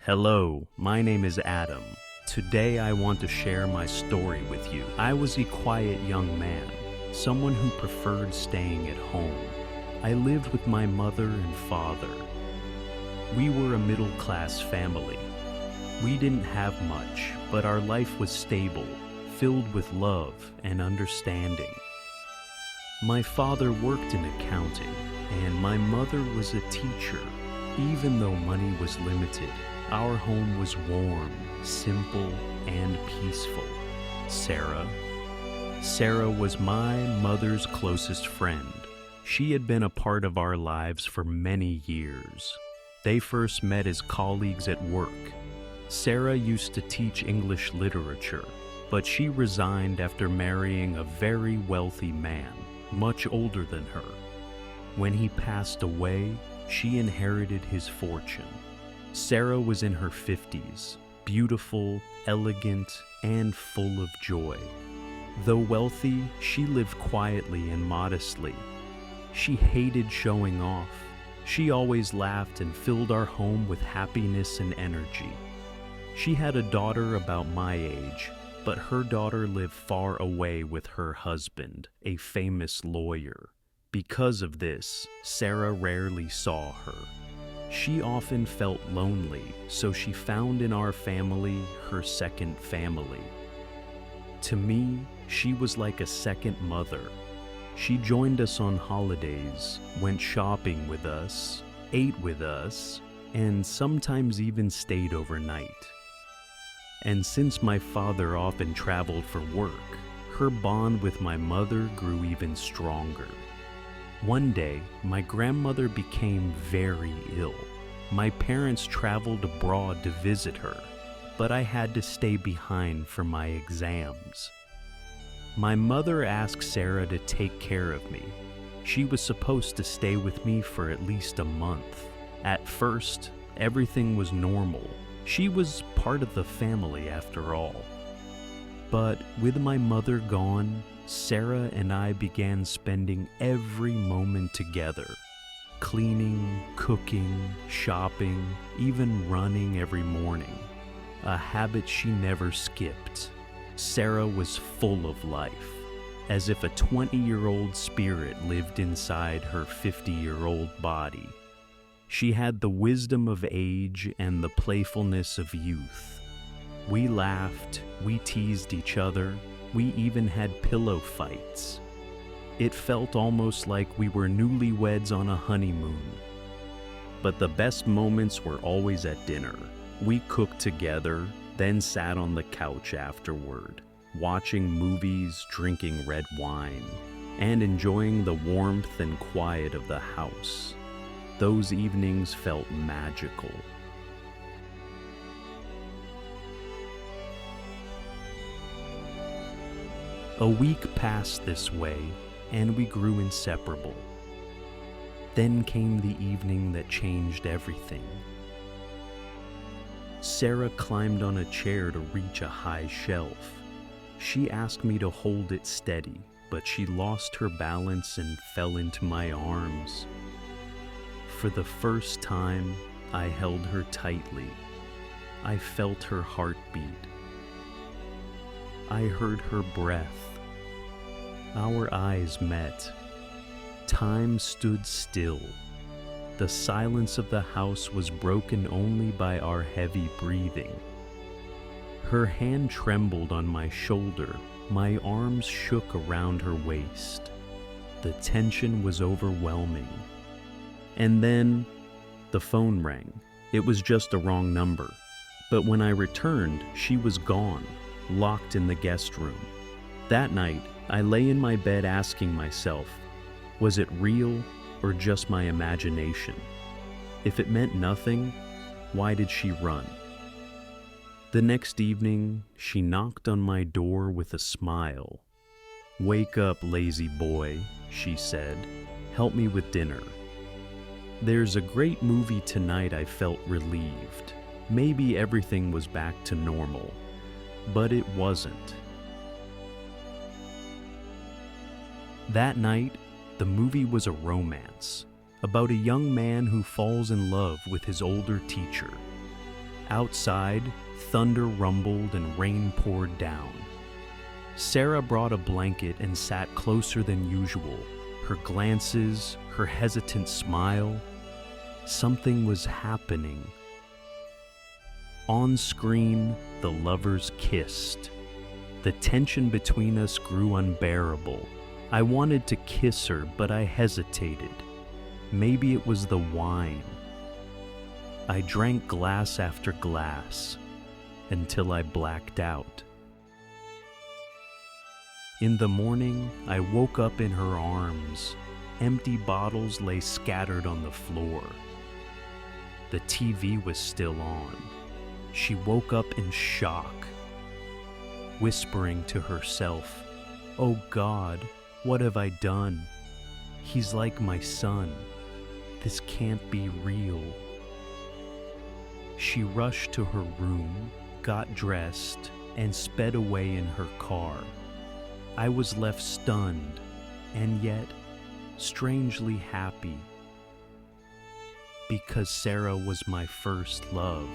Hello, my name is Adam. Today I want to share my story with you. I was a quiet young man, someone who preferred staying at home. I lived with my mother and father. We were a middle-class family. We didn't have much, but our life was stable, filled with love and understanding. My father worked in accounting, and my mother was a teacher. Even though money was limited, our home was warm, simple, and peaceful. Sarah was my mother's closest friend. She had been a part of our lives for many years. They first met as colleagues at work. Sarah used to teach English literature, but she resigned after marrying a very wealthy man, much older than her. When he passed away, she inherited his fortune. Sarah was in her 50s, beautiful, elegant, and full of joy. Though wealthy, she lived quietly and modestly. She hated showing off. She always laughed and filled our home with happiness and energy. She had a daughter about my age, but her daughter lived far away with her husband, a famous lawyer. Because of this, Sarah rarely saw her. She often felt lonely, so she found in our family her second family. To me, she was like a second mother. She joined us on holidays, went shopping with us, ate with us, and sometimes even stayed overnight. And since my father often traveled for work, her bond with my mother grew even stronger. One day, my grandmother became very ill. My parents traveled abroad to visit her, but I had to stay behind for my exams. My mother asked Sarah to take care of me. She was supposed to stay with me for at least a month. At first, everything was normal. She was part of the family after all. But with my mother gone, Sarah and I began spending every moment together. Cleaning, cooking, shopping, even running every morning. A habit she never skipped. Sarah was full of life, as if a 20-year-old spirit lived inside her 50-year-old body. She had the wisdom of age and the playfulness of youth. We laughed, we teased each other, we even had pillow fights. It felt almost like we were newlyweds on a honeymoon. But the best moments were always at dinner. We cooked together, then sat on the couch afterward, watching movies, drinking red wine, and enjoying the warmth and quiet of the house. Those evenings felt magical. A week passed this way, and we grew inseparable. Then came the evening that changed everything. Sarah climbed on a chair to reach a high shelf. She asked me to hold it steady, but she lost her balance and fell into my arms. For the first time, I held her tightly. I felt her heartbeat. I heard her breath. Our eyes met. Time stood still. The silence of the house was broken only by our heavy breathing. Her hand trembled on my shoulder. My arms shook around her waist. The tension was overwhelming. And then, the phone rang. It was just a wrong number. But when I returned, she was gone, locked in the guest room. That night, I lay in my bed asking myself, was it real or just my imagination? If it meant nothing, why did she run? The next evening, she knocked on my door with a smile. "Wake up, lazy boy," she said. "Help me with dinner." "There's a great movie tonight." I felt relieved. Maybe everything was back to normal, but it wasn't. That night, the movie was a romance, about a young man who falls in love with his older teacher. Outside, thunder rumbled and rain poured down. Sarah brought a blanket and sat closer than usual. Her glances, her hesitant smile. Something was happening. On screen, the lovers kissed. The tension between us grew unbearable. I wanted to kiss her, but I hesitated. Maybe it was the wine. I drank glass after glass until I blacked out. In the morning, I woke up in her arms. Empty bottles lay scattered on the floor. The TV was still on. She woke up in shock, whispering to herself, "Oh God, what have I done? He's like my son. This can't be real." She rushed to her room, got dressed, and sped away in her car. I was left stunned, and yet strangely happy, because Sarah was my first love.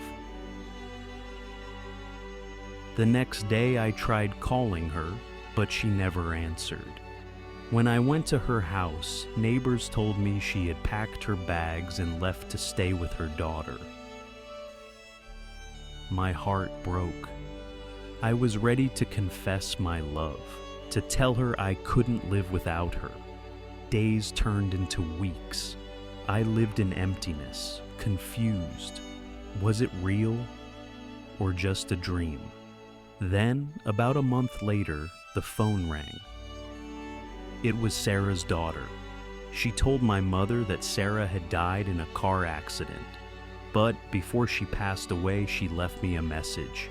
The next day I tried calling her, but she never answered. When I went to her house, neighbors told me she had packed her bags and left to stay with her daughter. My heart broke. I was ready to confess my love, to tell her I couldn't live without her. Days turned into weeks. I lived in emptiness, confused. Was it real or just a dream? Then, about a month later, the phone rang. It was Sarah's daughter. She told my mother that Sarah had died in a car accident. But before she passed away, she left me a message.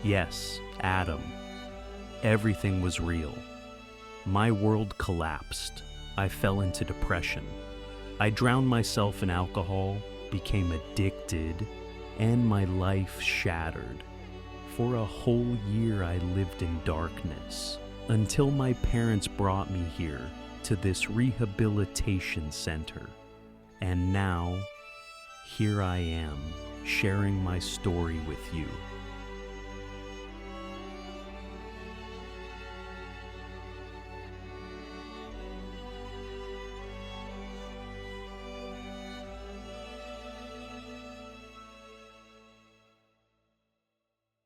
Yes, Adam. Everything was real. My world collapsed. I fell into depression. I drowned myself in alcohol, became addicted, and my life shattered. For a whole year I lived in darkness, until my parents brought me here to this rehabilitation center. And now, here I am, sharing my story with you.